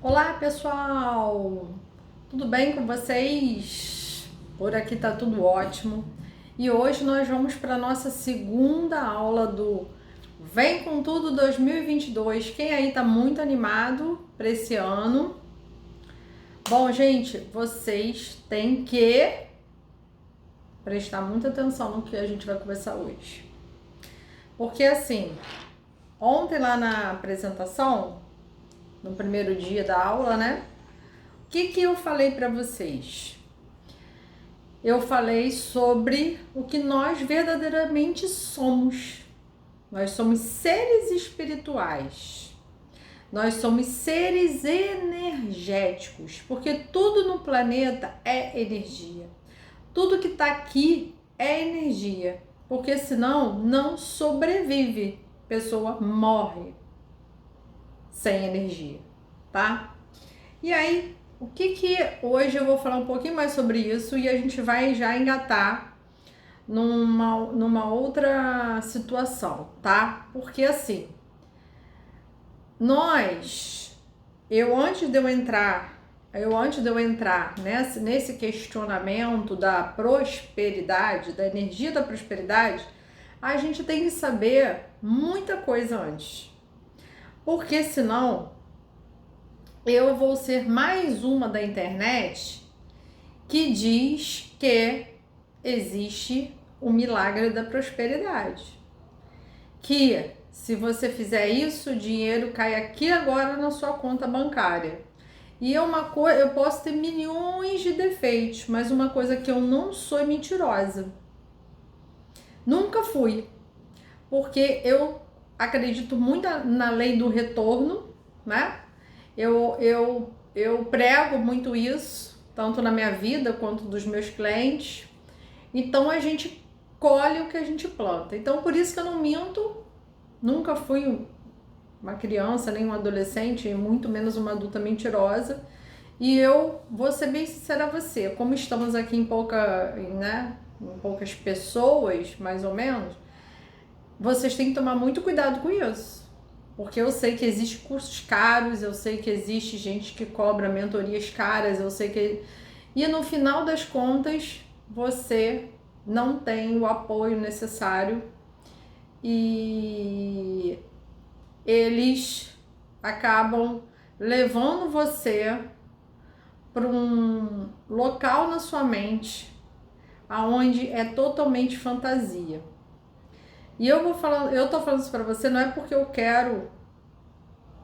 Olá, pessoal! Tudo bem com vocês? Por aqui tá tudo ótimo. E hoje nós vamos para a nossa segunda aula do Vem com Tudo 2022. Quem aí tá muito animado para esse ano? Bom, gente, vocês têm que prestar muita atenção no que a gente vai conversar hoje. Porque assim, ontem lá na apresentação, no primeiro dia da aula, né? O que eu falei para vocês? Eu falei sobre o que nós verdadeiramente somos. Nós somos seres espirituais. Nós somos seres energéticos, porque tudo no planeta é energia. Tudo que está aqui é energia, porque senão não sobrevive. A pessoa morre sem energia, tá? E aí, o que hoje eu vou falar um pouquinho mais sobre isso e a gente vai já engatar numa outra situação, tá? Porque assim, antes de eu entrar nesse questionamento da prosperidade, da energia da prosperidade, a gente tem que saber muita coisa antes. Porque senão eu vou ser mais uma da internet que diz que existe o milagre da prosperidade. Que se você fizer isso, o dinheiro cai aqui agora na sua conta bancária. E eu posso ter milhões de defeitos, mas uma coisa que eu não sou é mentirosa. Nunca fui. Porque eu acredito muito na lei do retorno, né? Eu prego muito isso, tanto na minha vida quanto dos meus clientes. Então a gente colhe o que a gente planta. Então por isso que eu não minto, nunca fui uma criança, nem um adolescente, muito menos uma adulta mentirosa. E eu vou ser bem sincera a você, como estamos aqui em poucas pessoas, mais ou menos, vocês têm que tomar muito cuidado com isso. Porque eu sei que existem cursos caros, eu sei que existe gente que cobra mentorias caras, eu sei que... E no final das contas, você não tem o apoio necessário e eles acabam levando você para um local na sua mente aonde é totalmente fantasia. E eu tô falando isso pra você não é porque eu quero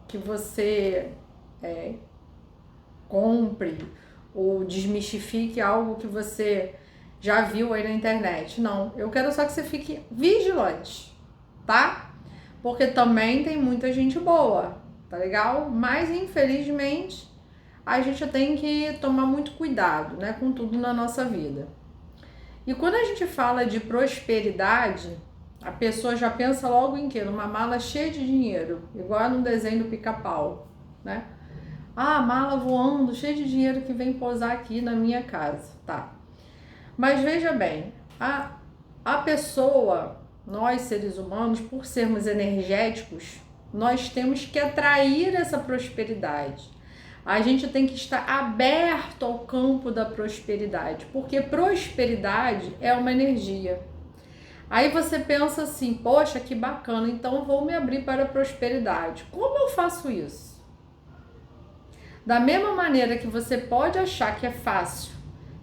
que você compre ou desmistifique algo que você já viu aí na internet. Não, eu quero só que você fique vigilante, tá? Porque também tem muita gente boa, tá legal? Mas infelizmente a gente tem que tomar muito cuidado, né, com tudo na nossa vida. E quando a gente fala de prosperidade, a pessoa já pensa logo em quê? Numa mala cheia de dinheiro, igual no desenho do Pica-Pau, né? Ah, mala voando, cheia de dinheiro que vem pousar aqui na minha casa, tá? Mas veja bem, a pessoa, nós seres humanos, por sermos energéticos, nós temos que atrair essa prosperidade. A gente tem que estar aberto ao campo da prosperidade, porque prosperidade é uma energia. Aí você pensa assim, poxa, que bacana, então eu vou me abrir para a prosperidade. Como eu faço isso? Da mesma maneira que você pode achar que é fácil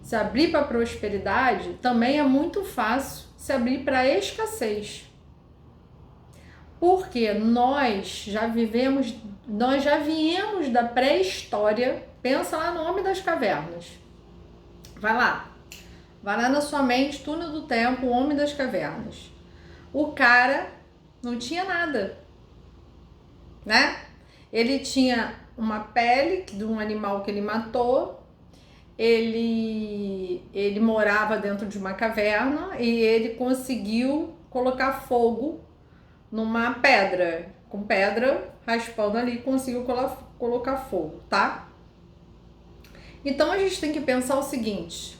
se abrir para a prosperidade, também é muito fácil se abrir para a escassez. Porque nós já viemos da pré-história. Pensa lá no Homem das Cavernas. Vai lá na sua mente, túnel do tempo, o Homem das Cavernas. O cara não tinha nada, né? Ele tinha uma pele de um animal que ele matou, ele morava dentro de uma caverna e ele conseguiu colocar fogo numa pedra, com pedra raspando ali, conseguiu colocar fogo, tá? Então a gente tem que pensar o seguinte,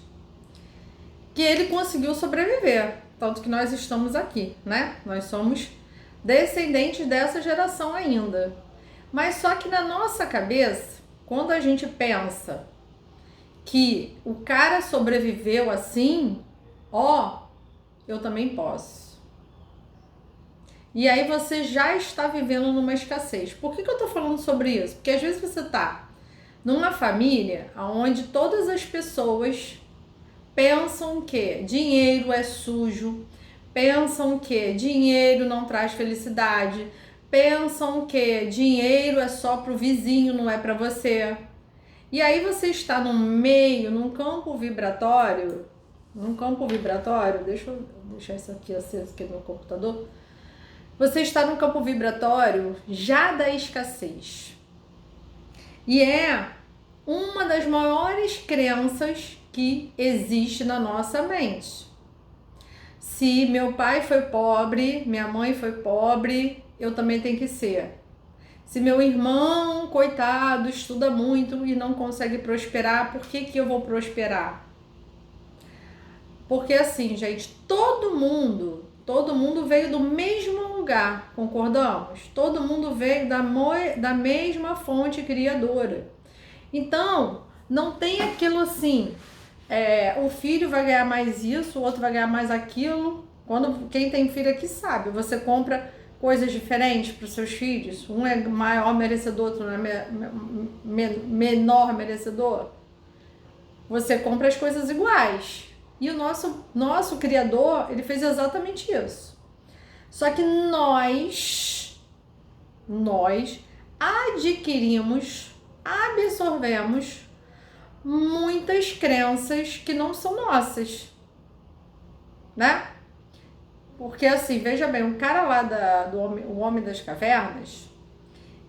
que ele conseguiu sobreviver, tanto que nós estamos aqui, né? Nós somos descendentes dessa geração ainda. Mas só que na nossa cabeça, quando a gente pensa que o cara sobreviveu assim, ó, eu também posso. E aí você já está vivendo numa escassez. Por que eu tô falando sobre isso? Porque às vezes você tá numa família onde todas as pessoas pensam que dinheiro é sujo, pensam que dinheiro não traz felicidade, pensam que dinheiro é só pro vizinho, não é para você. E aí você está no meio, num campo vibratório, deixa eu deixar isso aqui aceso aqui no meu computador. Você está num campo vibratório já da escassez. E é uma das maiores crenças que existe na nossa mente. Se meu pai foi pobre, minha mãe foi pobre, eu também tenho que ser. Se meu irmão, coitado, estuda muito e não consegue prosperar, por que eu vou prosperar? Porque assim, gente, todo mundo veio do mesmo lugar, concordamos? Todo mundo veio da mesma fonte criadora. Então, não tem aquilo assim, o filho vai ganhar mais isso, o outro vai ganhar mais aquilo. Quem tem filho aqui sabe, você compra coisas diferentes para os seus filhos, um é maior merecedor, outro não é menor merecedor. Você compra as coisas iguais. E o nosso criador, ele fez exatamente isso. Só que nós adquirimos, absorvemos muitas crenças que não são nossas, né? Porque assim, veja bem, o cara lá o Homem das Cavernas,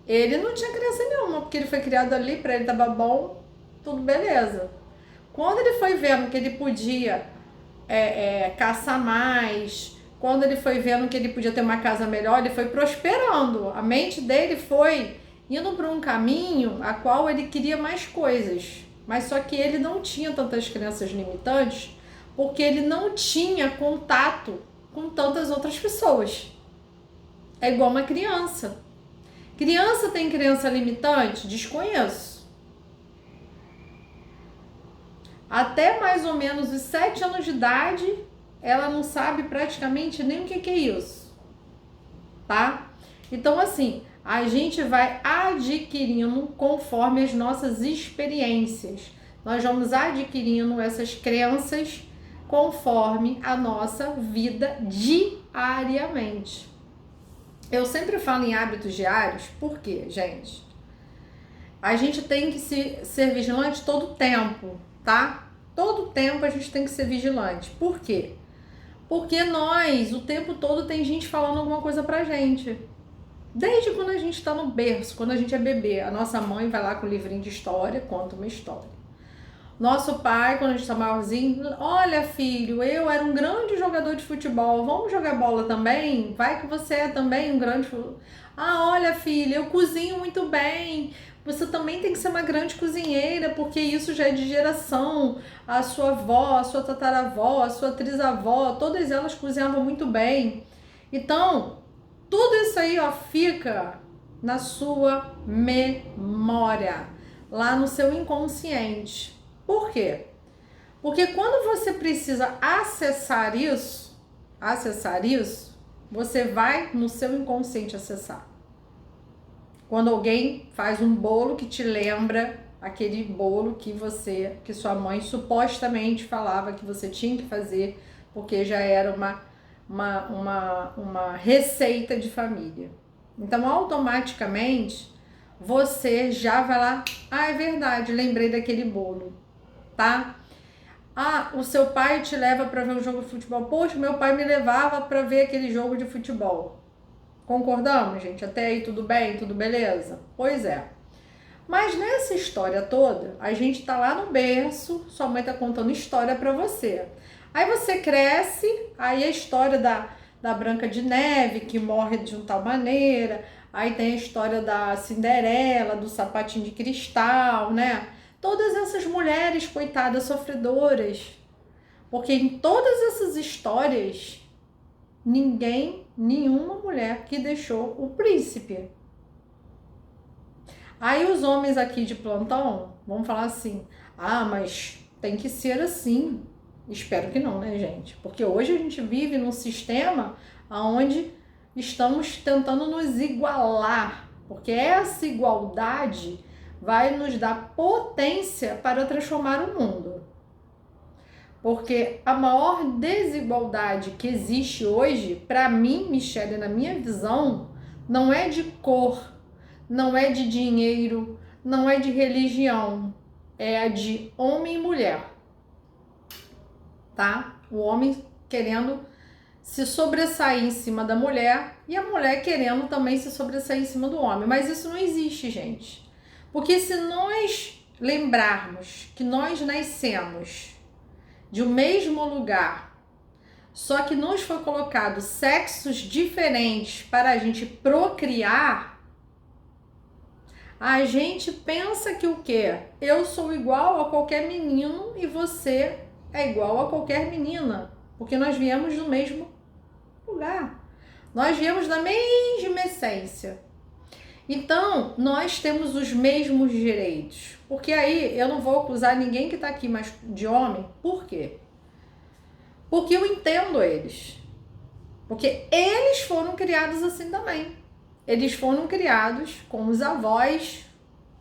ele não tinha crença nenhuma, porque ele foi criado ali, pra ele tava bom, tudo beleza. Quando ele foi vendo que ele podia caçar mais, quando ele foi vendo que ele podia ter uma casa melhor, ele foi prosperando. A mente dele foi indo para um caminho a qual ele queria mais coisas. Mas só que ele não tinha tantas crenças limitantes, porque ele não tinha contato com tantas outras pessoas. É igual uma criança. Criança tem crença limitante? Desconheço. Até mais ou menos os 7 anos de idade, ela não sabe praticamente nem o que é isso, tá? Então, assim, a gente vai adquirindo conforme as nossas experiências. Nós vamos adquirindo essas crenças conforme a nossa vida diariamente. Eu sempre falo em hábitos diários, por quê, gente? A gente tem que ser vigilante todo o tempo, tá? Todo tempo a gente tem que ser vigilante. Por quê? Porque nós, o tempo todo, tem gente falando alguma coisa pra gente. Desde quando a gente tá no berço, quando a gente é bebê, a nossa mãe vai lá com o livrinho de história, conta uma história. Nosso pai, quando a gente tá maiorzinho, olha filho, eu era um grande jogador de futebol, vamos jogar bola também? Vai que você é também um grande... Ah, olha filho, eu cozinho muito bem, você também tem que ser uma grande cozinheira, porque isso já é de geração. A sua avó, a sua tataravó, a sua trisavó, todas elas cozinhavam muito bem. Então, tudo isso aí, ó, fica na sua memória, lá no seu inconsciente. Por quê? Porque quando você precisa acessar isso, você vai no seu inconsciente acessar. Quando alguém faz um bolo que te lembra aquele bolo que sua mãe supostamente falava que você tinha que fazer, porque já era uma receita de família. Então, automaticamente, você já vai lá, é verdade, lembrei daquele bolo, tá? O seu pai te leva para ver um jogo de futebol. Poxa, meu pai me levava para ver aquele jogo de futebol. Concordamos, gente? Até aí tudo bem? Tudo beleza? Pois é. Mas nessa história toda, a gente tá lá no berço, sua mãe tá contando história pra você. Aí você cresce, aí a história da Branca de Neve, que morre de uma tal maneira, aí tem a história da Cinderela, do sapatinho de cristal, né? Todas essas mulheres, coitadas, sofredoras. Porque em todas essas histórias, nenhuma mulher que deixou o príncipe. Aí os homens aqui de plantão vão falar assim: ah, mas tem que ser assim. Espero que não, né, gente? Porque hoje a gente vive num sistema onde estamos tentando nos igualar, porque essa igualdade vai nos dar potência para transformar o mundo. Porque a maior desigualdade que existe hoje, para mim, Michele, na minha visão, não é de cor, não é de dinheiro, não é de religião, é a de homem e mulher, tá? O homem querendo se sobressair em cima da mulher e a mulher querendo também se sobressair em cima do homem. Mas isso não existe, gente. Porque se nós lembrarmos que nós nascemos de um mesmo lugar, só que nos foi colocado sexos diferentes para a gente procriar, a gente pensa que o quê? Eu sou igual a qualquer menino e você é igual a qualquer menina, porque nós viemos do mesmo lugar. Nós viemos da mesma essência. Então, nós temos os mesmos direitos. Porque aí eu não vou acusar ninguém que está aqui mais de homem. Por quê? Porque eu entendo eles. Porque eles foram criados assim também. Eles foram criados com os avós,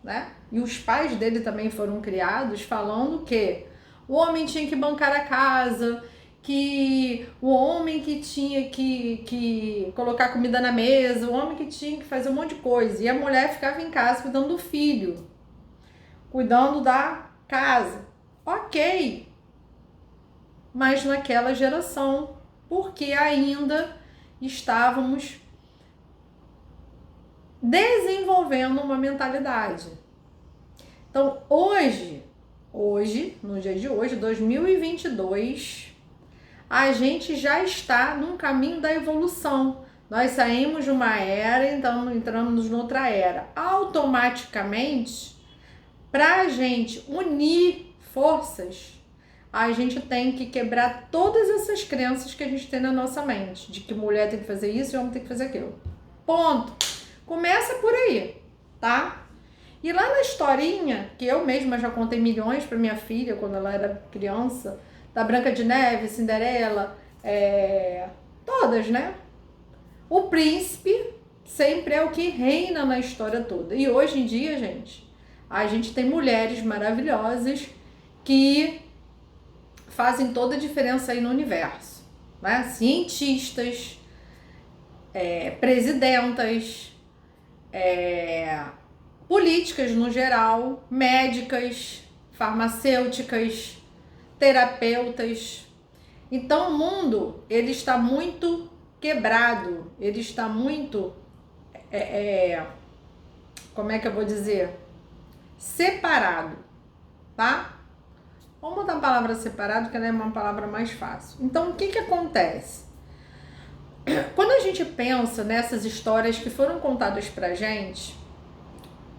né? E os pais dele também foram criados falando que o homem tinha que bancar a casa, que o homem que tinha que colocar comida na mesa, o homem que tinha que fazer um monte de coisa. E a mulher ficava em casa cuidando do filho, cuidando da casa. Ok. Mas naquela geração, porque ainda estávamos desenvolvendo uma mentalidade. Então, hoje, no dia de hoje, 2022, a gente já está num caminho da evolução. Nós saímos de uma era, então entramos noutra era. Automaticamente, para a gente unir forças, a gente tem que quebrar todas essas crenças que a gente tem na nossa mente, de que mulher tem que fazer isso e homem tem que fazer aquilo. Ponto. Começa por aí, tá? E lá na historinha, que eu mesma já contei milhões para minha filha quando ela era criança, da Branca de Neve, Cinderela, todas, né? O príncipe sempre é o que reina na história toda. E hoje em dia, gente, a gente tem mulheres maravilhosas que fazem toda a diferença aí no universo, né? Cientistas, presidentas, políticas no geral, médicas, farmacêuticas, terapeutas. Então o mundo, ele está muito quebrado, ele está muito, como é que eu vou dizer? Separado, tá? Vamos botar a palavra separado, que ela é uma palavra mais fácil. Então o que que acontece? Quando a gente pensa nessas histórias que foram contadas pra gente,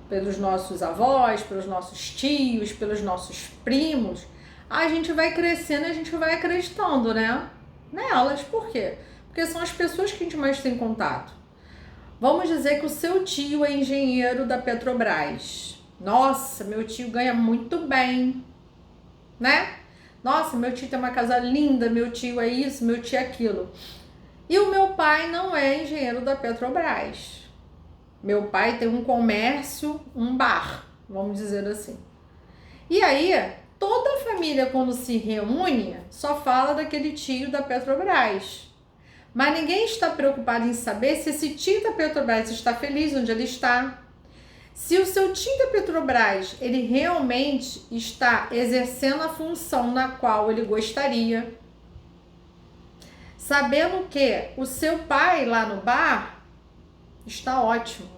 pelos nossos avós, pelos nossos tios, pelos nossos primos, a gente vai crescendo e a gente vai acreditando, né? Nelas. Por quê? Porque são as pessoas que a gente mais tem contato. Vamos dizer que o seu tio é engenheiro da Petrobras. Nossa, meu tio ganha muito bem, né? Nossa, meu tio tem uma casa linda, meu tio é isso, meu tio é aquilo. E o meu pai não é engenheiro da Petrobras. Meu pai tem um comércio, um bar, vamos dizer assim. E aí, toda a família, quando se reúne, só fala daquele tio da Petrobras. Mas ninguém está preocupado em saber se esse tio da Petrobras está feliz onde ele está. Se o seu tio da Petrobras, ele realmente está exercendo a função na qual ele gostaria. Sabendo que o seu pai lá no bar está ótimo.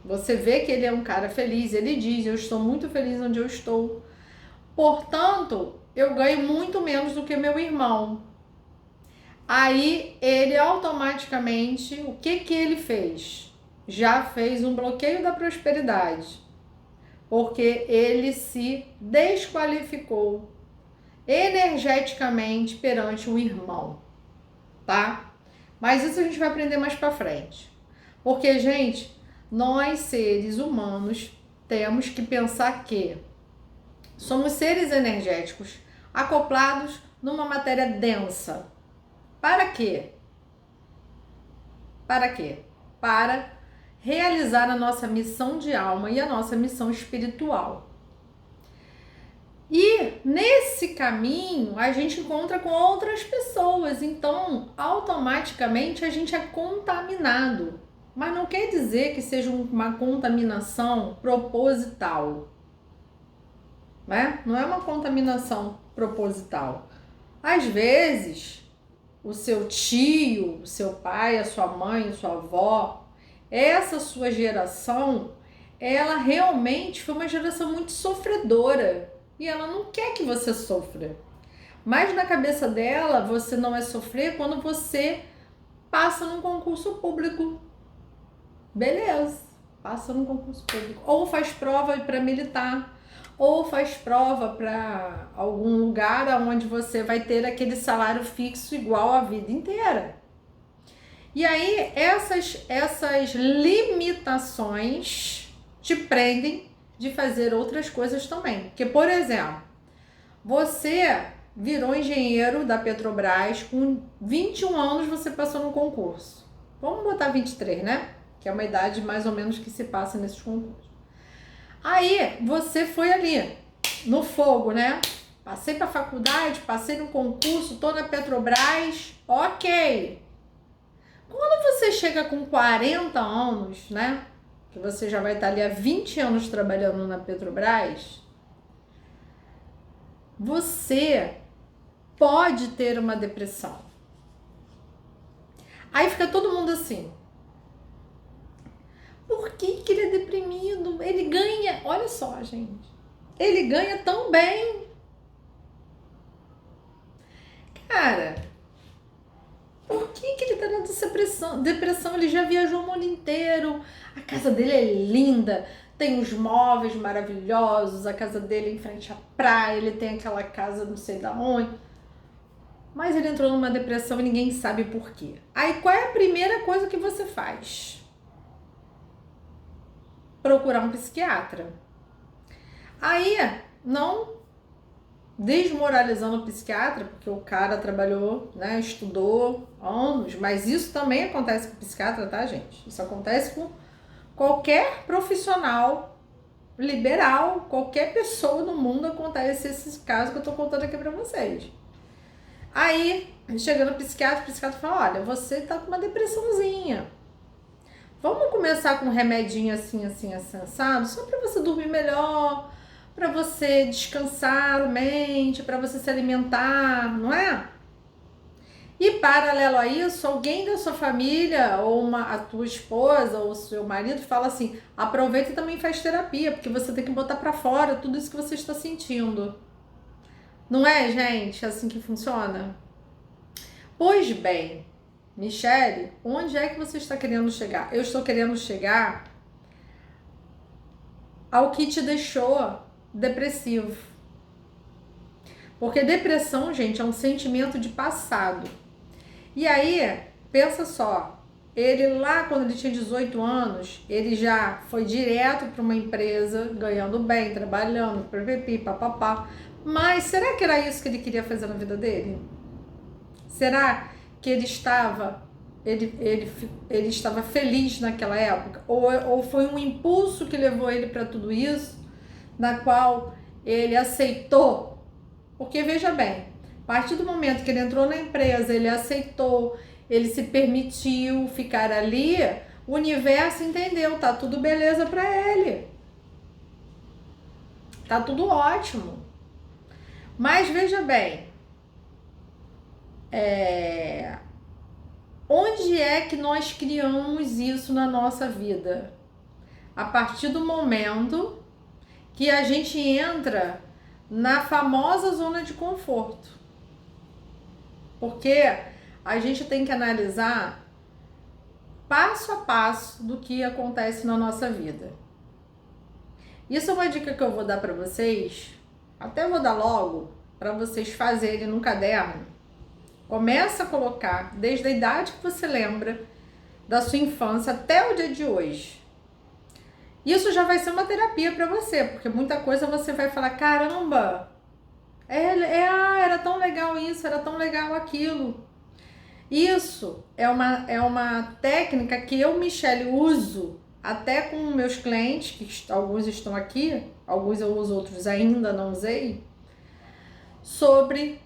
Você vê que ele é um cara feliz, ele diz, eu estou muito feliz onde eu estou. Portanto, eu ganho muito menos do que meu irmão. Aí, ele automaticamente, o que que ele fez? Já fez um bloqueio da prosperidade. Porque ele se desqualificou energeticamente perante um irmão, tá? Mas isso a gente vai aprender mais pra frente. Porque, gente, nós, seres humanos, temos que pensar que somos seres energéticos acoplados numa matéria densa. Para quê? Para quê? Para realizar a nossa missão de alma e a nossa missão espiritual. E nesse caminho a gente encontra com outras pessoas, então automaticamente a gente é contaminado. Mas não quer dizer que seja uma contaminação proposital, né? Não é uma contaminação proposital. Às vezes, o seu tio, o seu pai, a sua mãe, a sua avó, essa sua geração, ela realmente foi uma geração muito sofredora. E ela não quer que você sofra. Mas na cabeça dela, você não é sofrer quando você passa num concurso público. Beleza, passa num concurso público. Ou faz prova para militar, ou faz prova para algum lugar onde você vai ter aquele salário fixo igual a vida inteira. E aí, essas limitações te prendem de fazer outras coisas também. Porque, por exemplo, você virou engenheiro da Petrobras, com 21 anos você passou no concurso. Vamos botar 23, né? Que é uma idade mais ou menos que se passa nesses concursos. Aí, você foi ali, no fogo, né? Passei para a faculdade, passei no concurso, tô na Petrobras, ok. Quando você chega com 40 anos, né? Que você já vai estar ali há 20 anos trabalhando na Petrobras, você pode ter uma depressão. Aí fica todo mundo assim. Por que ele é deprimido? Ele ganha, olha só, gente. Ele ganha tão bem. Cara, por que ele tá nessa depressão? Ele já viajou o mundo inteiro. A casa dele é linda. Tem os móveis maravilhosos. A casa dele é em frente à praia. Ele tem aquela casa não sei da onde. Mas ele entrou numa depressão e ninguém sabe por quê. Aí qual é a primeira coisa que você faz? Procurar um psiquiatra. Aí, não desmoralizando o psiquiatra, porque o cara trabalhou, né, estudou anos, mas isso também acontece com o psiquiatra, tá, gente? Isso acontece com qualquer profissional liberal, qualquer pessoa no mundo acontece esse caso que eu tô contando aqui pra vocês. Aí, chegando o psiquiatra fala, olha, você tá com uma depressãozinha. Vamos começar com um remedinho assim, assado, só pra você dormir melhor, para você descansar a mente, para você se alimentar, não é? E paralelo a isso, alguém da sua família, ou a tua esposa, ou o seu marido fala assim, aproveita e também faz terapia, porque você tem que botar para fora tudo isso que você está sentindo. Não é, gente, assim que funciona? Pois bem, Michele, onde é que você está querendo chegar? Eu estou querendo chegar ao que te deixou depressivo. Porque depressão, gente, é um sentimento de passado. E aí, pensa só, ele lá quando ele tinha 18 anos, ele já foi direto para uma empresa, ganhando bem, trabalhando, pipipi, papapá. Mas será que era isso que ele queria fazer na vida dele? Será que ele estava feliz naquela época? Ou foi um impulso que levou ele para tudo isso, na qual ele aceitou? Porque veja bem, a partir do momento que ele entrou na empresa, ele aceitou, ele se permitiu ficar ali, o universo entendeu, tá tudo beleza para ele. Tá tudo ótimo. Mas veja bem, onde é que nós criamos isso na nossa vida? A partir do momento que a gente entra na famosa zona de conforto. Porque a gente tem que analisar passo a passo do que acontece na nossa vida. Isso é uma dica que eu vou dar para vocês, até vou dar logo, para vocês fazerem no caderno. Começa a colocar, desde a idade que você lembra, da sua infância até o dia de hoje. Isso já vai ser uma terapia para você, porque muita coisa você vai falar, caramba, era tão legal isso, era tão legal aquilo. Isso é uma técnica que eu, Michele, uso até com meus clientes, que alguns estão aqui, alguns eu uso, outros ainda não usei, sobre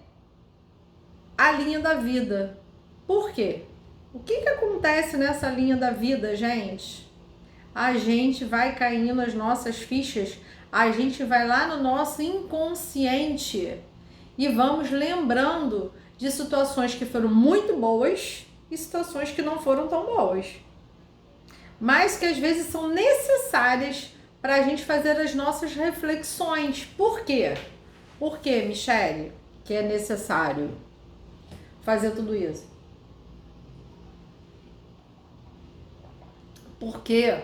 a linha da vida. Por quê? O que acontece nessa linha da vida, gente? A gente vai caindo as nossas fichas, a gente vai lá no nosso inconsciente e vamos lembrando de situações que foram muito boas e situações que não foram tão boas, mas que às vezes são necessárias para a gente fazer as nossas reflexões. Por quê? Por que, Michele, que é necessário fazer tudo isso? Porque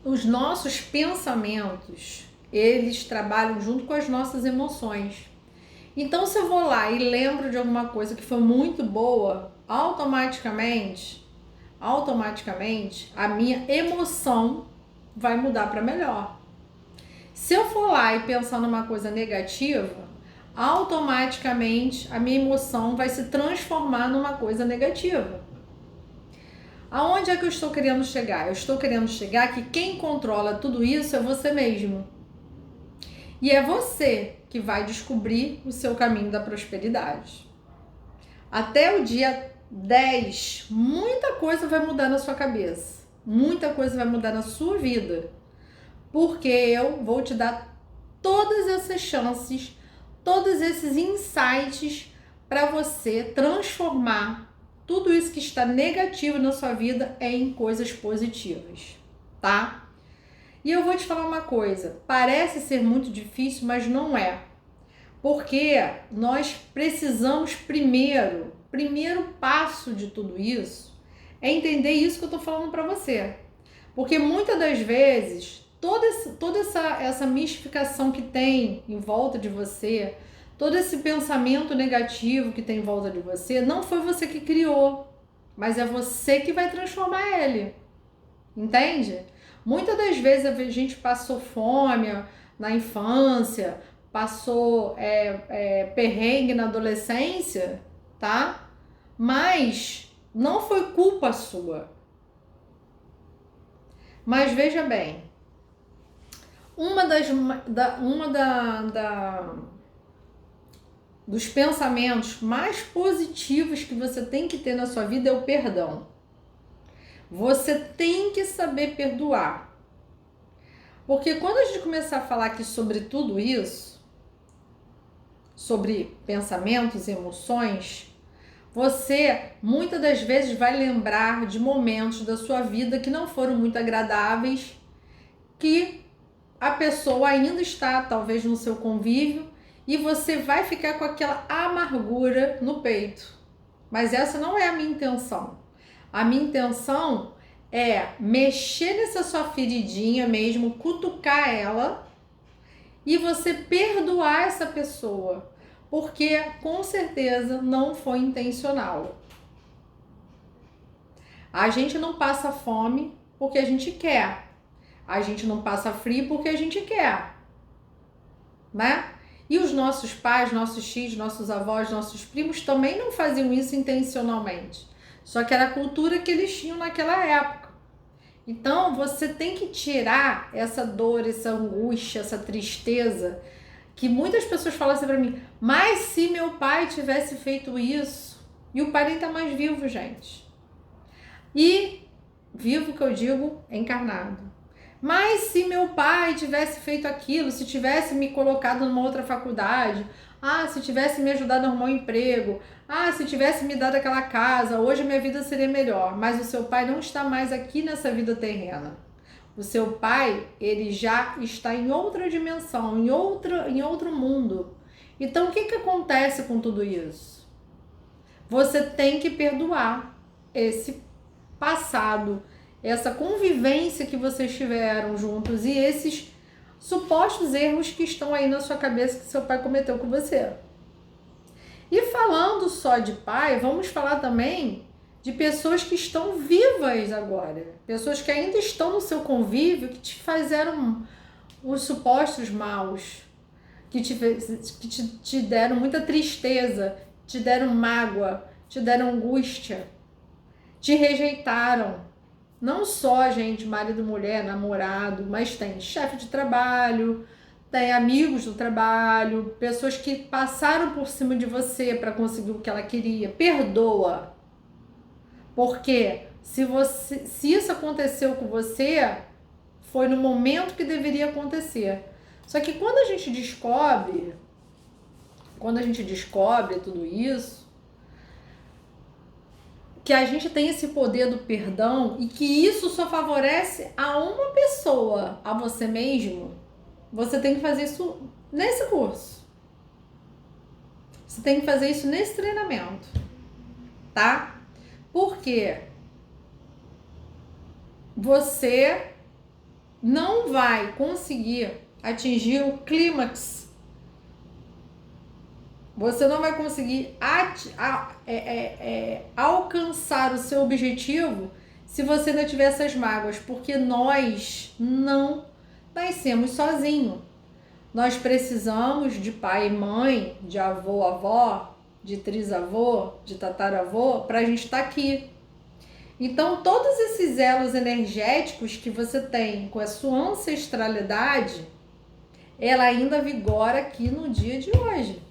os nossos pensamentos, eles trabalham junto com as nossas emoções. Então, se eu vou lá e lembro de alguma coisa que foi muito boa, automaticamente, a minha emoção vai mudar para melhor. Se eu for lá e pensar numa coisa negativa, automaticamente a minha emoção vai se transformar numa coisa negativa. Aonde é que eu estou querendo chegar? Eu estou querendo chegar que quem controla tudo isso é você mesmo. E é você que vai descobrir o seu caminho da prosperidade. Até o dia 10, muita coisa vai mudar na sua cabeça. Muita coisa vai mudar na sua vida. Porque eu vou te dar todas essas chances, todos esses insights para você transformar tudo isso que está negativo na sua vida em coisas positivas, tá? E eu vou te falar uma coisa, parece ser muito difícil, mas não é. Porque nós precisamos primeiro passo de tudo isso é entender isso que eu tô falando para você. Porque muitas das vezes, toda essa mistificação que tem em volta de você, todo esse pensamento negativo que tem em volta de você, não foi você que criou, mas é você que vai transformar ele. Entende? Muitas das vezes a gente passou fome na infância, passou perrengue na adolescência, tá? Mas não foi culpa sua. Mas veja bem, dos pensamentos mais positivos que você tem que ter na sua vida é o perdão. Você tem que saber perdoar. Porque quando a gente começar a falar aqui sobre tudo isso, sobre pensamentos e emoções, você muitas das vezes vai lembrar de momentos da sua vida que não foram muito agradáveis, que a pessoa ainda está talvez no seu convívio e você vai ficar com aquela amargura no peito. Mas essa não é a minha intenção. A minha intenção é mexer nessa sua feridinha mesmo, cutucar ela e você perdoar essa pessoa, porque com certeza não foi intencional. A gente não passa fome porque a gente quer. A gente não passa frio porque a gente quer, né? E os nossos pais, nossos tios, nossos avós, nossos primos também não faziam isso intencionalmente. Só que era a cultura que eles tinham naquela época. Então, você tem que tirar essa dor, essa angústia, essa tristeza, que muitas pessoas falam assim pra mim, mas se meu pai tivesse feito isso, e o pai nem tá mais vivo, gente. E vivo que eu digo, encarnado. Mas se meu pai tivesse feito aquilo, se tivesse me colocado numa outra faculdade, se tivesse me ajudado a arrumar um emprego, se tivesse me dado aquela casa, hoje minha vida seria melhor. Mas o seu pai não está mais aqui nessa vida terrena. O seu pai, ele já está em outra dimensão, em outro mundo. Então, o que acontece com tudo isso? Você tem que perdoar esse passado, essa convivência que vocês tiveram juntos e esses supostos erros que estão aí na sua cabeça que seu pai cometeu com você. E falando só de pai, vamos falar também de pessoas que estão vivas agora, pessoas que ainda estão no seu convívio, que te fizeram os supostos maus, que te deram muita tristeza, te deram mágoa, te deram angústia, te rejeitaram. Não só, gente, marido, mulher, namorado, mas tem chefe de trabalho, tem amigos do trabalho, pessoas que passaram por cima de você para conseguir o que ela queria. Perdoa. Porque se isso aconteceu com você, foi no momento que deveria acontecer. Só que quando a gente descobre tudo isso, que a gente tem esse poder do perdão e que isso só favorece a uma pessoa, a você mesmo, você tem que fazer isso nesse curso. Você tem que fazer isso nesse treinamento, tá? Porque você não vai conseguir atingir o clímax. Você não vai conseguir alcançar o seu objetivo se você ainda tiver essas mágoas, porque nós não nascemos sozinhos. Nós precisamos de pai e mãe, de avô, avó, de trisavô, de tataravô, para a gente estar aqui. Então, todos esses elos energéticos que você tem com a sua ancestralidade, ela ainda vigora aqui no dia de hoje.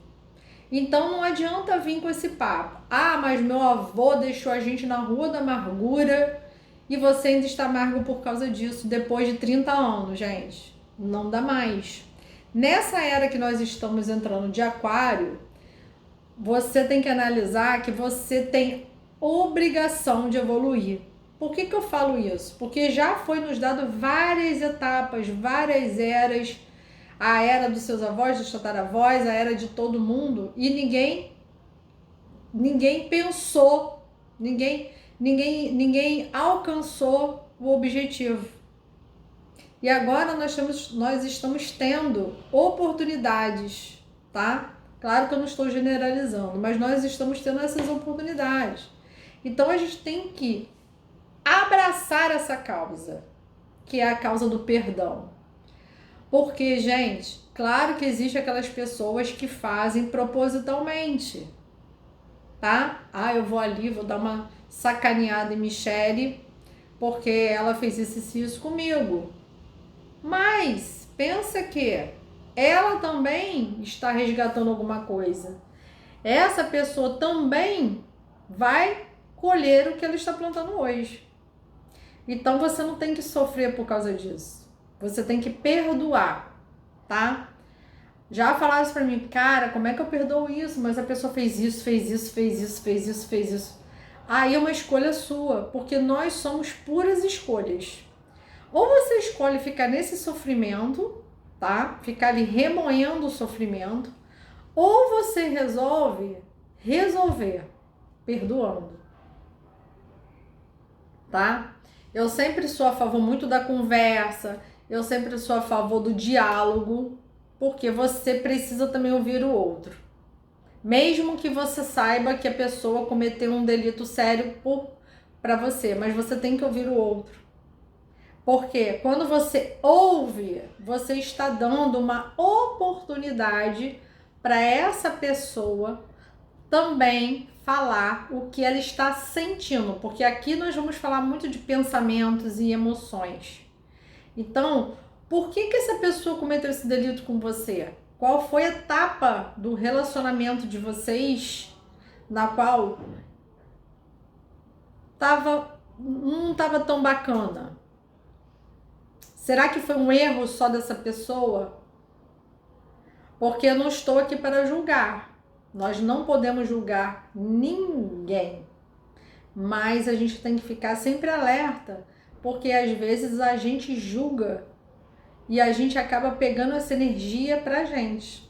Então, não adianta vir com esse papo. Ah, mas meu avô deixou a gente na rua da amargura e você ainda está amargo por causa disso depois de 30 anos, gente. Não dá mais. Nessa era que nós estamos entrando de aquário, você tem que analisar que você tem obrigação de evoluir. Por que eu falo isso? Porque já foi nos dado várias etapas, várias eras, a era dos seus avós, dos tataravós, a era de todo mundo, e ninguém pensou, ninguém alcançou o objetivo. E agora nós estamos tendo oportunidades, tá? Claro que eu não estou generalizando, mas nós estamos tendo essas oportunidades. Então a gente tem que abraçar essa causa, que é a causa do perdão. Porque, gente, claro que existe aquelas pessoas que fazem propositalmente, tá? Ah, eu vou ali, vou dar uma sacaneada em Michele, porque ela fez isso comigo. Mas pensa que ela também está resgatando alguma coisa. Essa pessoa também vai colher o que ela está plantando hoje. Então você não tem que sofrer por causa disso. Você tem que perdoar, tá? Já falaram isso pra mim, cara, como é que eu perdoo isso? Mas a pessoa fez isso. Aí é uma escolha sua, porque nós somos puras escolhas. Ou você escolhe ficar nesse sofrimento, tá? Ficar ali remoendo o sofrimento, ou você resolver perdoando, tá? Eu sempre sou a favor muito da conversa, eu sempre sou a favor do diálogo, porque você precisa também ouvir o outro. Mesmo que você saiba que a pessoa cometeu um delito sério para você, mas você tem que ouvir o outro. Porque quando você ouve, você está dando uma oportunidade para essa pessoa também falar o que ela está sentindo, porque aqui nós vamos falar muito de pensamentos e emoções. Então, por que essa pessoa cometeu esse delito com você? Qual foi a etapa do relacionamento de vocês na qual não estava tão bacana? Será que foi um erro só dessa pessoa? Porque eu não estou aqui para julgar. Nós não podemos julgar ninguém. Mas a gente tem que ficar sempre alerta, porque às vezes a gente julga e a gente acaba pegando essa energia pra gente,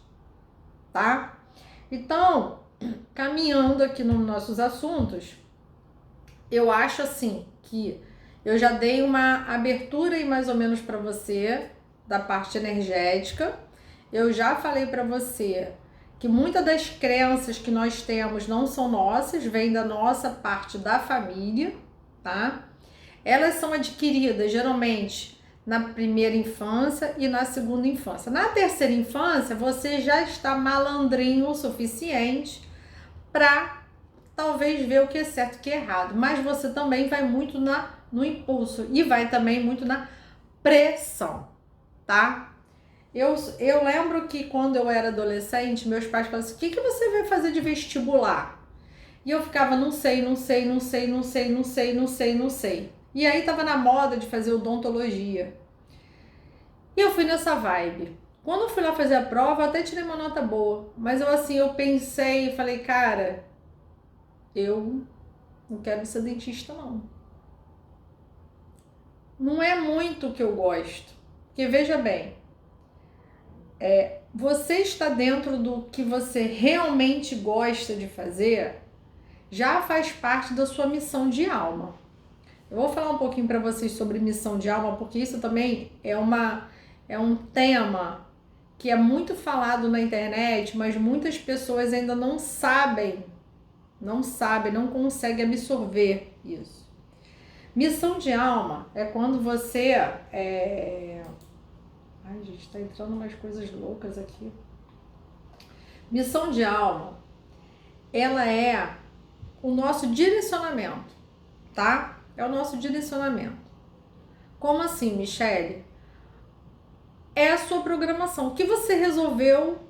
tá? Então, caminhando aqui nos nossos assuntos, eu acho assim que eu já dei uma abertura aí mais ou menos para você da parte energética. Eu já falei para você que muitas das crenças que nós temos não são nossas, vêm da nossa parte da família, tá? Elas são adquiridas geralmente na primeira infância e na segunda infância. Na terceira infância, você já está malandrinho o suficiente para talvez ver o que é certo e o que é errado, mas você também vai muito no impulso e vai também muito na pressão, tá? Eu lembro que quando eu era adolescente, meus pais falavam assim: o que você vai fazer de vestibular? E eu ficava, não sei. E aí tava na moda de fazer odontologia. E eu fui nessa vibe. Quando eu fui lá fazer a prova, eu até tirei uma nota boa. Mas eu pensei e falei, cara, eu não quero ser dentista, não. Não é muito o que eu gosto. Porque veja bem, você está dentro do que você realmente gosta de fazer, já faz parte da sua missão de alma. Eu vou falar um pouquinho para vocês sobre missão de alma, porque isso também é um tema que é muito falado na internet, mas muitas pessoas ainda não conseguem absorver isso. Missão de alma é quando você Ai, gente, tá entrando umas coisas loucas aqui. Missão de alma, ela é o nosso direcionamento, tá? É o nosso direcionamento. Como assim, Michele? É a sua programação. O que você resolveu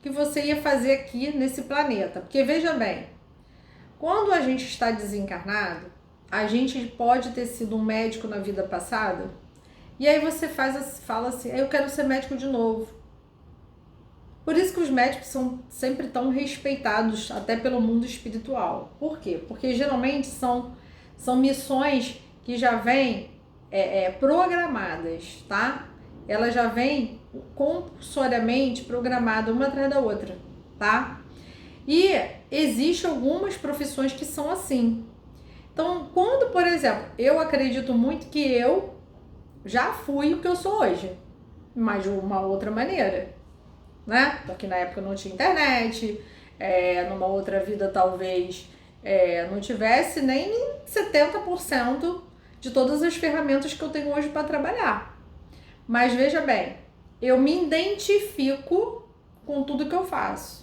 que você ia fazer aqui nesse planeta? Porque veja bem, quando a gente está desencarnado, a gente pode ter sido um médico na vida passada, e aí você fala assim, eu quero ser médico de novo. Por isso que os médicos são sempre tão respeitados, até pelo mundo espiritual. Por quê? Porque geralmente são missões que já vêm programadas, tá? Elas já vêm compulsoriamente programadas uma atrás da outra, tá? E existem algumas profissões que são assim. Então, quando, por exemplo, eu acredito muito que eu já fui o que eu sou hoje, mas de uma outra maneira, né? Porque na época não tinha internet, numa outra vida talvez não tivesse nem 70% de todas as ferramentas que eu tenho hoje para trabalhar. Mas veja bem, eu me identifico com tudo que eu faço.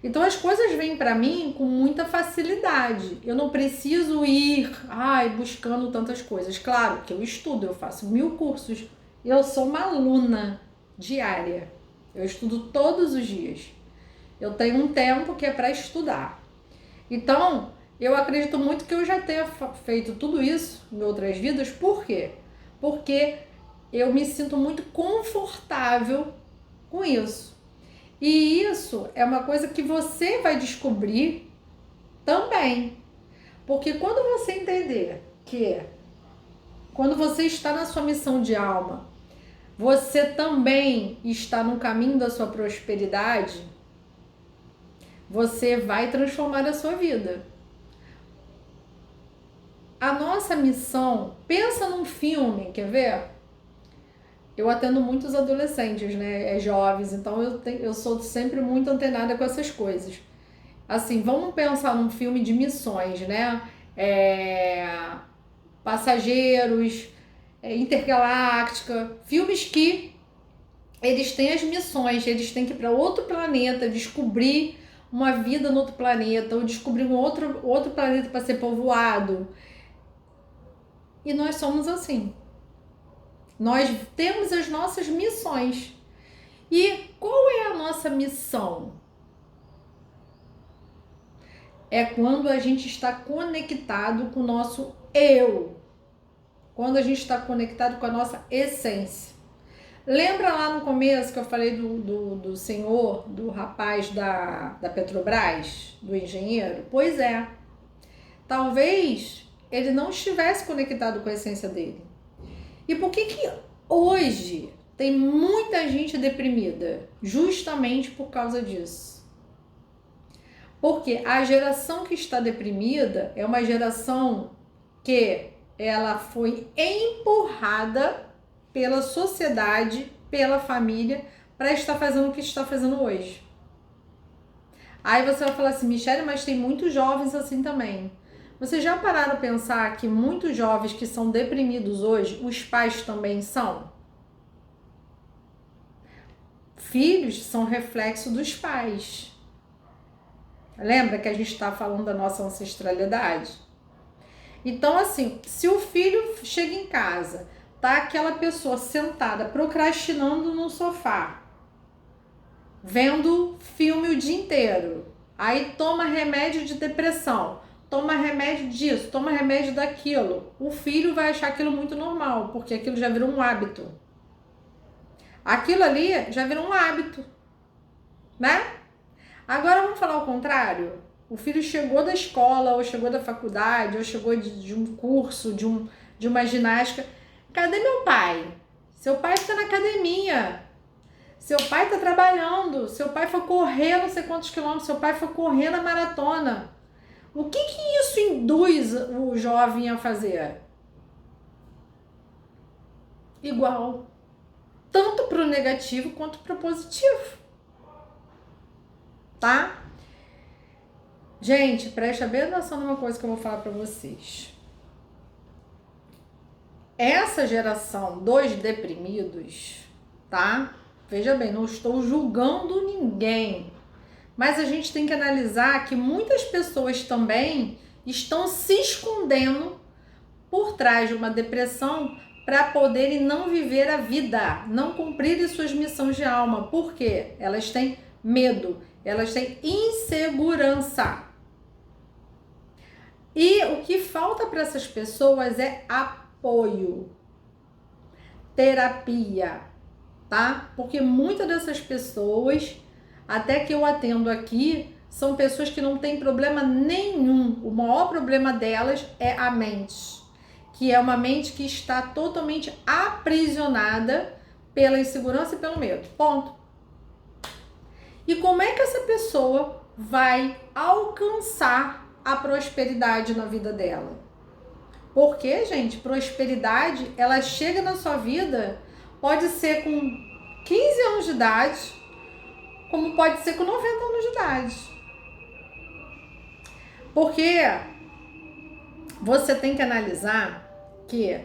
Então as coisas vêm para mim com muita facilidade. Eu não preciso ir buscando tantas coisas. Claro que eu estudo, eu faço 1000 cursos. Eu sou uma aluna diária. Eu estudo todos os dias. Eu tenho um tempo que é para estudar. Então, eu acredito muito que eu já tenha feito tudo isso em outras vidas. Por quê? Porque eu me sinto muito confortável com isso. E isso é uma coisa que você vai descobrir também. Porque quando você entender que quando você está na sua missão de alma, você também está no caminho da sua prosperidade, você vai transformar a sua vida. A nossa missão, pensa num filme, quer ver? Eu atendo muitos adolescentes, né, jovens, então eu sou sempre muito antenada com essas coisas. Assim, vamos pensar num filme de missões, né? Passageiros, Intergaláctica, filmes que eles têm as missões, eles têm que ir para outro planeta, descobrir uma vida no outro planeta, ou descobrir um outro planeta para ser povoado. E nós somos assim. Nós temos as nossas missões. E qual é a nossa missão? É quando a gente está conectado com o nosso eu. Quando a gente está conectado com a nossa essência. Lembra lá no começo que eu falei do senhor, do rapaz da Petrobras, do engenheiro? Pois é. Talvez ele não estivesse conectado com a essência dele. E por que hoje tem muita gente deprimida? Justamente por causa disso. Porque a geração que está deprimida é uma geração que ela foi empurrada pela sociedade, pela família, para estar fazendo o que está fazendo hoje. Aí você vai falar assim, Michele, mas tem muitos jovens assim também. Vocês já pararam a pensar que muitos jovens que são deprimidos hoje, os pais também são? Filhos são reflexo dos pais. Lembra que a gente está falando da nossa ancestralidade? Então, assim, se o filho chega em casa, tá aquela pessoa sentada, procrastinando no sofá, vendo filme o dia inteiro, aí toma remédio de depressão, toma remédio disso, toma remédio daquilo, o filho vai achar aquilo muito normal, porque aquilo já virou um hábito. Aquilo ali já virou um hábito, né? Agora vamos falar o contrário. O filho chegou da escola, ou chegou da faculdade, ou chegou de um curso, de uma ginástica. Cadê meu pai? Seu pai está na academia. Seu pai está trabalhando. Seu pai foi correr não sei quantos quilômetros. Seu pai foi correr na maratona. O que isso induz o jovem a fazer? Igual. Tanto para o negativo quanto para o positivo. Tá? Gente, presta bem atenção numa coisa que eu vou falar para vocês. Essa geração dos deprimidos, tá? Veja bem, não estou julgando ninguém, mas a gente tem que analisar que muitas pessoas também estão se escondendo por trás de uma depressão para poderem não viver a vida, não cumprirem suas missões de alma. Por quê? Elas têm medo, elas têm insegurança. E o que falta para essas pessoas é apoio, terapia, tá? Porque muitas dessas pessoas, até que eu atendo aqui, são pessoas que não têm problema nenhum. O maior problema delas é a mente, que é uma mente que está totalmente aprisionada pela insegurança e pelo medo. Ponto. E como é que essa pessoa vai alcançar a prosperidade na vida dela? Porque, gente, prosperidade, ela chega na sua vida, pode ser com 15 anos de idade, como pode ser com 90 anos de idade. Porque você tem que analisar que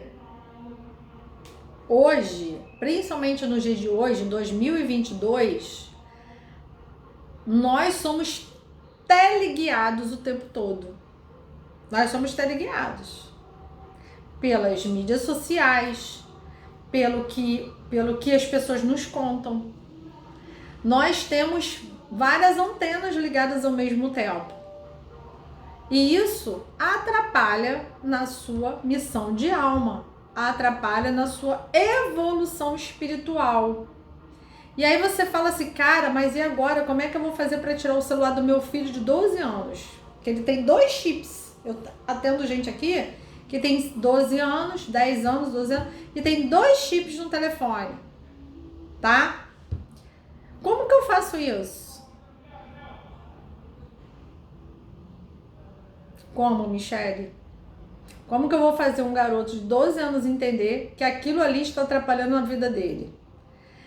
hoje, principalmente nos dias de hoje, em 2022, nós somos teleguiados o tempo todo. Nós somos teleguiados pelas mídias sociais, pelo que as pessoas nos contam. Nós temos várias antenas ligadas ao mesmo tempo. E isso atrapalha na sua missão de alma, atrapalha na sua evolução espiritual. E aí você fala assim, cara, mas e agora? Como é que eu vou fazer para tirar o celular do meu filho de 12 anos? Que ele tem 2 chips. Eu atendo gente aqui que tem 12 anos, 10 anos, 12 anos, e tem 2 chips no telefone, tá? Como que eu faço isso? Como, Michele? Como que eu vou fazer um garoto de 12 anos entender que aquilo ali está atrapalhando a vida dele?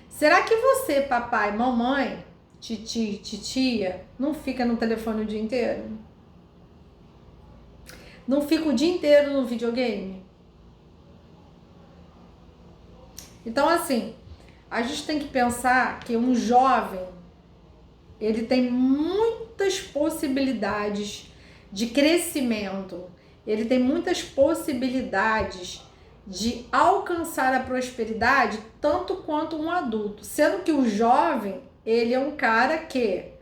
Será que você, papai, mamãe, titia, não fica no telefone o dia inteiro? Não fica o dia inteiro no videogame? Então, assim, a gente tem que pensar que um jovem, ele tem muitas possibilidades de crescimento, ele tem muitas possibilidades de alcançar a prosperidade tanto quanto um adulto, sendo que o jovem, ele é um cara que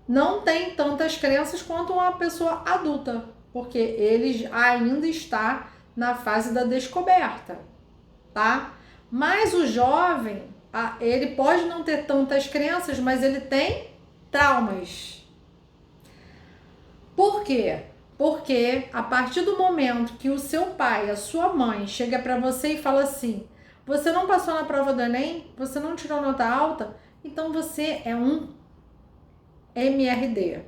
não tem tantas crenças quanto uma pessoa adulta, porque ele ainda está na fase da descoberta, tá? Mas o jovem, ele pode não ter tantas crenças, mas ele tem traumas. Por quê? Porque a partir do momento que o seu pai, a sua mãe, chega para você e fala assim, você não passou na prova do Enem, você não tirou nota alta, então você é um MRD.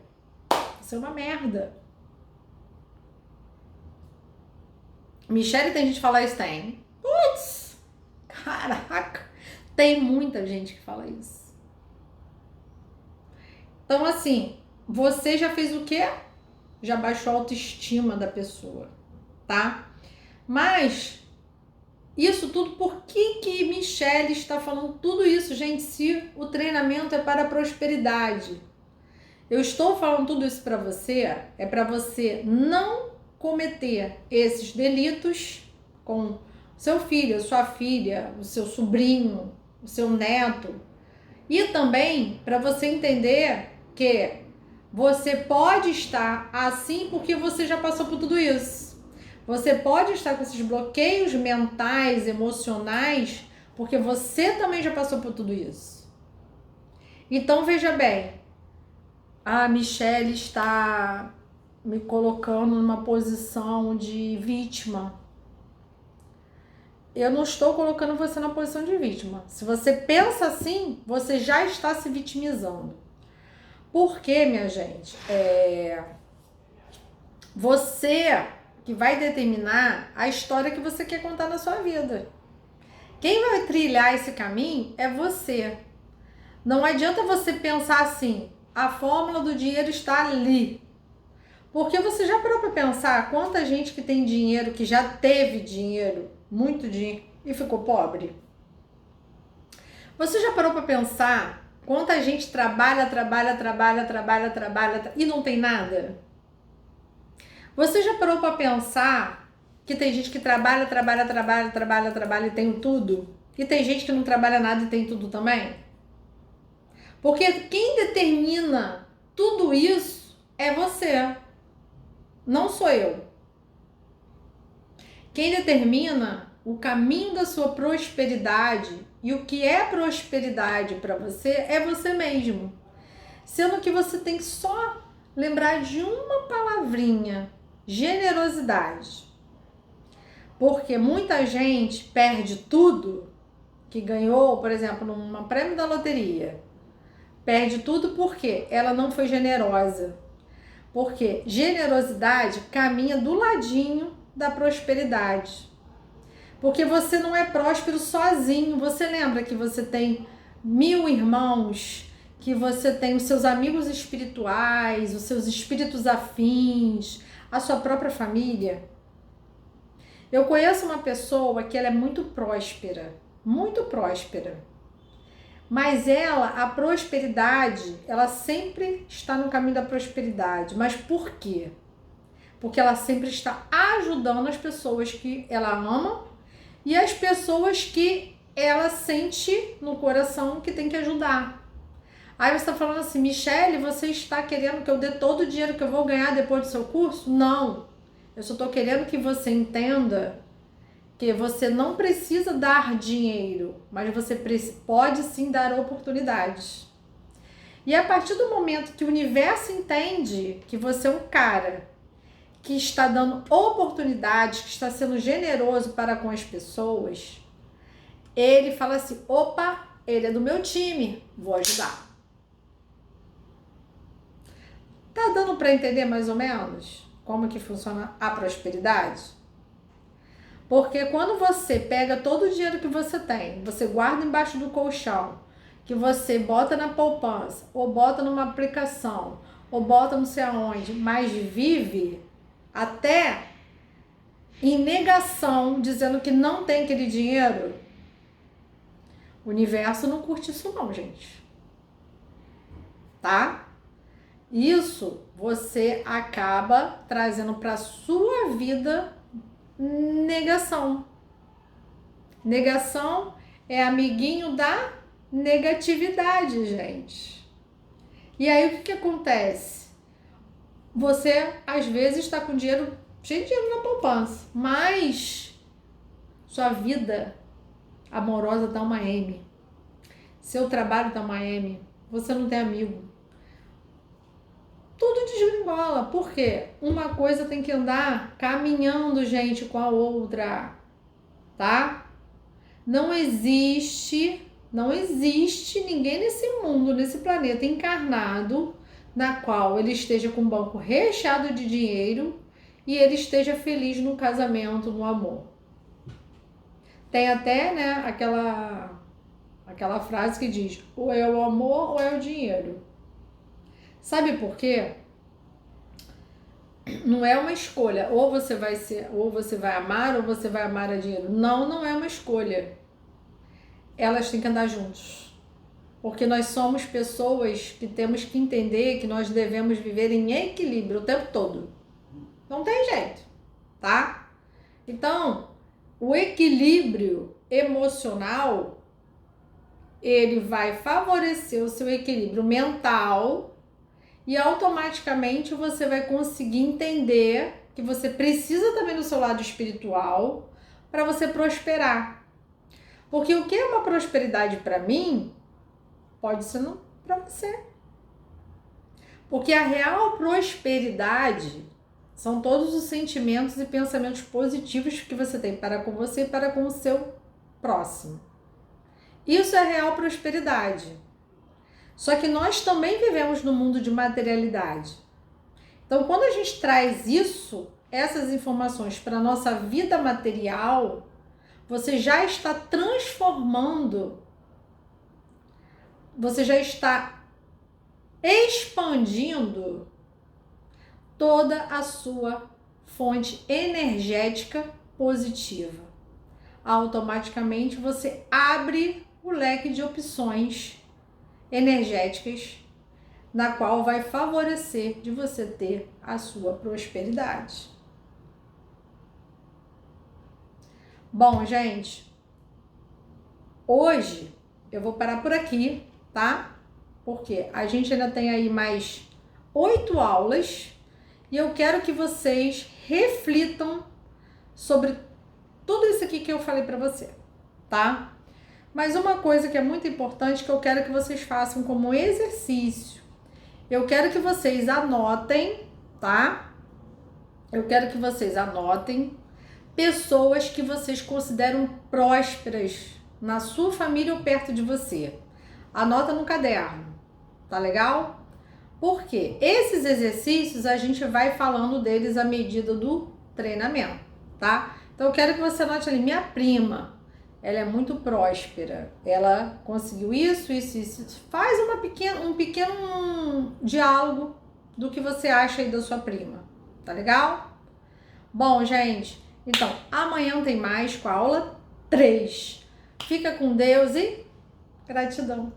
Você é uma merda. Michele, tem gente que fala isso? Tem. Putz, caraca, tem muita gente que fala isso. Então, assim, você já fez o quê? Já baixou a autoestima da pessoa, tá? Mas isso tudo, por que Michele está falando tudo isso, gente, se o treinamento é para a prosperidade? Eu estou falando tudo isso para você, é para você não cometer esses delitos com seu filho, sua filha, o seu sobrinho, o seu neto. E também para você entender que você pode estar assim porque você já passou por tudo isso. Você pode estar com esses bloqueios mentais, emocionais, porque você também já passou por tudo isso. Então veja bem, a Michele está me colocando numa posição de vítima. Eu não estou colocando você na posição de vítima. Se você pensa assim, você já está se vitimizando. Por quê, minha gente? Você que vai determinar a história que você quer contar na sua vida. Quem vai trilhar esse caminho é você. Não adianta você pensar assim, a fórmula do dinheiro está ali. Porque você já parou para pensar quanta gente que tem dinheiro, que já teve dinheiro, muito dinheiro, e ficou pobre? Você já parou para pensar quanta gente trabalha e não tem nada? Você já parou para pensar que tem gente que trabalha e tem tudo? E tem gente que não trabalha nada e tem tudo também? Porque quem determina tudo isso é você, não sou eu. Quem determina o caminho da sua prosperidade e o que é prosperidade para você é você mesmo. Sendo que você tem que só lembrar de uma palavrinha: generosidade. Porque muita gente perde tudo que ganhou, por exemplo, num prêmio da loteria. Perde tudo porque ela não foi generosa. Porque generosidade caminha do ladinho da prosperidade. Porque você não é próspero sozinho. Você lembra que você tem 1000 irmãos, que você tem os seus amigos espirituais, os seus espíritos afins, a sua própria família? Eu conheço uma pessoa que ela é muito próspera, mas ela, a prosperidade, ela sempre está no caminho da prosperidade. Mas por quê? Porque ela sempre está ajudando as pessoas que ela ama e as pessoas que ela sente no coração que tem que ajudar. Aí você está falando assim, Michele, você está querendo que eu dê todo o dinheiro que eu vou ganhar depois do seu curso? Não. Eu só estou querendo que você entenda que você não precisa dar dinheiro, mas você pode sim dar oportunidades. E a partir do momento que o universo entende que você é um cara que está dando oportunidades, que está sendo generoso para com as pessoas, ele fala assim, opa, ele é do meu time, vou ajudar. Tá dando para entender mais ou menos como que funciona a prosperidade? Porque quando você pega todo o dinheiro que você tem, você guarda embaixo do colchão, que você bota na poupança, ou bota numa aplicação, ou bota não sei aonde, mas vive até em negação, dizendo que não tem aquele dinheiro, o universo não curte isso não, gente. Tá? Isso você acaba trazendo para sua vida negação. Negação é amiguinho da negatividade, gente. E aí o que acontece? Você às vezes está com dinheiro, cheio de dinheiro na poupança, mas sua vida amorosa tá uma M. Seu trabalho tá uma M. Você não tem amigo. Tudo desgringola. Por quê? Uma coisa tem que andar caminhando, gente, com a outra, tá? Não existe ninguém nesse mundo, nesse planeta encarnado, na qual ele esteja com o banco recheado de dinheiro e ele esteja feliz no casamento, no amor. Tem até, né, aquela frase que diz, ou é o amor ou é o dinheiro. Sabe por quê? Não é uma escolha, ou você vai ser, ou você vai amar, ou você vai amar a dinheiro. Não, não é uma escolha. Elas têm que andar juntos. Porque nós somos pessoas que temos que entender que nós devemos viver em equilíbrio o tempo todo. Não tem jeito, tá? Então, o equilíbrio emocional, ele vai favorecer o seu equilíbrio mental e automaticamente você vai conseguir entender que você precisa também do seu lado espiritual para você prosperar. Porque o que é uma prosperidade para mim, pode ser não para você. Porque a real prosperidade são todos os sentimentos e pensamentos positivos que você tem para com você e para com o seu próximo. Isso é real prosperidade. Só que nós também vivemos no mundo de materialidade. Então, quando a gente traz isso, essas informações para a nossa vida material, você já está transformando, você já está expandindo toda a sua fonte energética positiva. Automaticamente você abre o leque de opções energéticas na qual vai favorecer de você ter a sua prosperidade. Bom, gente, hoje eu vou parar por aqui, tá? Porque a gente ainda tem aí mais 8 aulas e eu quero que vocês reflitam sobre tudo isso aqui que eu falei para você, tá? Mas uma coisa que é muito importante que eu quero que vocês façam como exercício, eu quero que vocês anotem, tá? Eu quero que vocês anotem pessoas que vocês consideram prósperas na sua família ou perto de você. Anota no caderno, tá legal? Porque esses exercícios a gente vai falando deles à medida do treinamento, tá? Então eu quero que você anote ali, minha prima, ela é muito próspera, ela conseguiu isso. Faz um pequeno diálogo do que você acha aí da sua prima, tá legal? Bom, gente, então amanhã tem mais com a aula 3. Fica com Deus e gratidão.